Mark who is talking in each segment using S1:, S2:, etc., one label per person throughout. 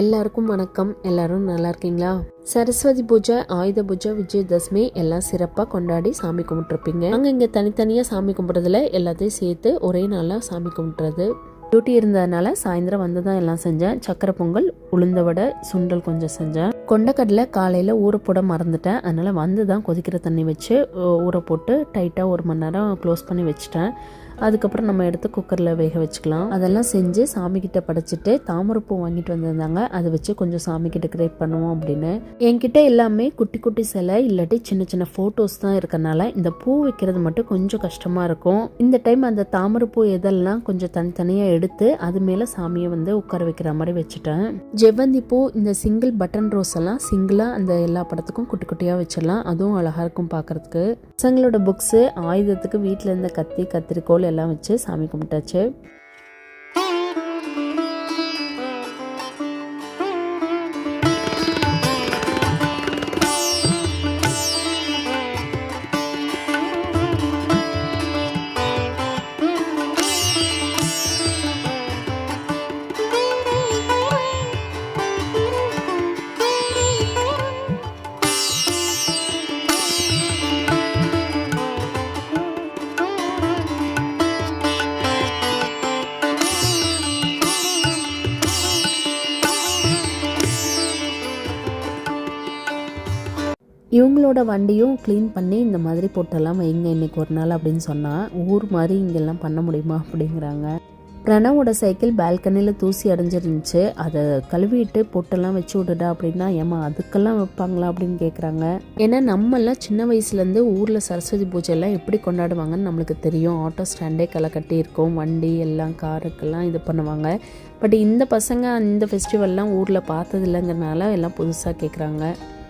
S1: எல்லாருக்கும் வணக்கம். எல்லாரும் நல்லா இருக்கீங்களா? சரஸ்வதி பூஜை, ஆயுத பூஜை, விஜயதசமி எல்லாம் சிறப்பாக கொண்டாடி சாமி கும்பிட்டுருப்பீங்க. அங்கே இங்கே தனித்தனியாக சாமி கும்பிட்றதுல எல்லாத்தையும் சேர்த்து ஒரே நாளாக சாமி கும்பிட்றது. டியூட்டி இருந்ததுனால சாயந்தரம் வந்து தான் எல்லாம் செஞ்சேன். சக்கரை பொங்கல், உளுந்த வடை, சுண்டல் கொஞ்சம் செஞ்சேன். கொண்டக்கடலை காலையில் ஊற போட மறந்துட்டேன். அதனால் வந்து தான் கொதிக்கிற தண்ணி வச்சு ஊற போட்டு டைட்டாக 1 மணி நேரம் க்ளோஸ் பண்ணி வச்சுட்டேன். அதுக்கப்புறம் நம்ம எடுத்து குக்கரில் வேக வச்சுக்கலாம். அதெல்லாம் செஞ்சு சாமிக்கிட்ட படைச்சிட்டு தாமரைப்பூ வாங்கிட்டு வந்திருந்தாங்க. அதை வச்சு கொஞ்சம் சாமிக்கிட்ட கிரேட் பண்ணுவோம் அப்படின்னு. என்கிட்ட எல்லாமே குட்டி குட்டி சிலை இல்லாட்டி சின்ன சின்ன ஃபோட்டோஸ் தான் இருக்கனால இந்த பூ வைக்கிறது மட்டும் கொஞ்சம் கஷ்டமாக இருக்கும். இந்த டைம் அந்த தாமரைப்பூ இதெல்லாம் கொஞ்சம் தனித்தனியாக எடுத்து அது மேலே சாமியை வந்து உட்கார வைக்கிற மாதிரி வச்சுட்டேன். ஜெவந்தி பூ, இந்த சிங்கிள் பட்டன் ரோஸ் எல்லாம் சிங்கிளாக அந்த எல்லா படத்துக்கும் குட்டி குட்டியாக வச்சிடலாம். அதுவும் அழகாக இருக்கும் பார்க்குறதுக்கு. பசங்களோட புக்ஸு, ஆயுதத்துக்கு வீட்டில் இருந்த கத்தி, கத்திரிக்கோள் எல்லாம் வச்சு சாமி கும்பிட்டாச்சு. இவங்களோட வண்டியும் க்ளீன் பண்ணி இந்த மாதிரி போட்டெல்லாம் வைங்க இன்றைக்கி ஒரு நாள் அப்படின்னு சொன்னால், ஊர் மாதிரி இங்கெல்லாம் பண்ண முடியுமா அப்படிங்கிறாங்க. பிரணவோட சைக்கிள் பால்கனியில் தூசி அடைஞ்சிருந்துச்சு. அதை கழுவிட்டு பொட்டெல்லாம் வச்சு விடுடா அப்படின்னா, ஏமா அதுக்கெல்லாம் வைப்பாங்களா அப்படின்னு கேட்குறாங்க. ஏன்னா நம்மெல்லாம் சின்ன வயசுலேருந்து ஊரில் சரஸ்வதி பூஜையெல்லாம் எப்படி கொண்டாடுவாங்கன்னு நம்மளுக்கு தெரியும். ஆட்டோ ஸ்டாண்டே களை கட்டி இருக்கும், வண்டி எல்லாம் காருக்கெல்லாம் இது பண்ணுவாங்க. பட் இந்த பசங்க இந்த ஃபெஸ்டிவல்லாம் ஊரில் பார்த்தது இல்லைங்கிறனால எல்லாம் புதுசாக கேட்குறாங்க.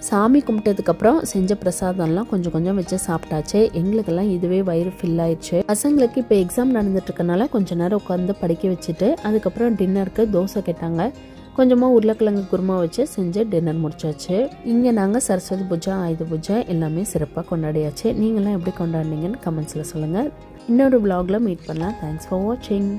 S1: சாமி கும்பிட்டதுக்கப்புறம் செஞ்ச பிரசாதம்லாம் கொஞ்சம் கொஞ்சம் வச்சு சாப்பிட்டாச்சு. எங்களுக்கெல்லாம் இதுவே வயிறு ஃபில் ஆயிடுச்சு. பசங்களுக்கு இப்போ எக்ஸாம் நடந்துட்டு இருக்கனால கொஞ்சம் நேரம் உட்காந்து படிக்க வச்சுட்டு அதுக்கப்புறம் டின்னருக்கு தோசை கேட்டாங்க. கொஞ்சமாக உருளைக்கிழங்கு குருமா வச்சு செஞ்சு டின்னர் முடிச்சாச்சு. இங்கே நாங்கள் சரஸ்வதி பூஜை, ஆயுத பூஜை எல்லாமே சிறப்பாக கொண்டாடியாச்சு. நீங்களாம் எப்படி கொண்டாடினீங்கன்னு கமெண்ட்ஸில் சொல்லுங்கள். இன்னொரு vlogல மீட் பண்ணலாம். தேங்க்ஸ் ஃபார் வாட்சிங்.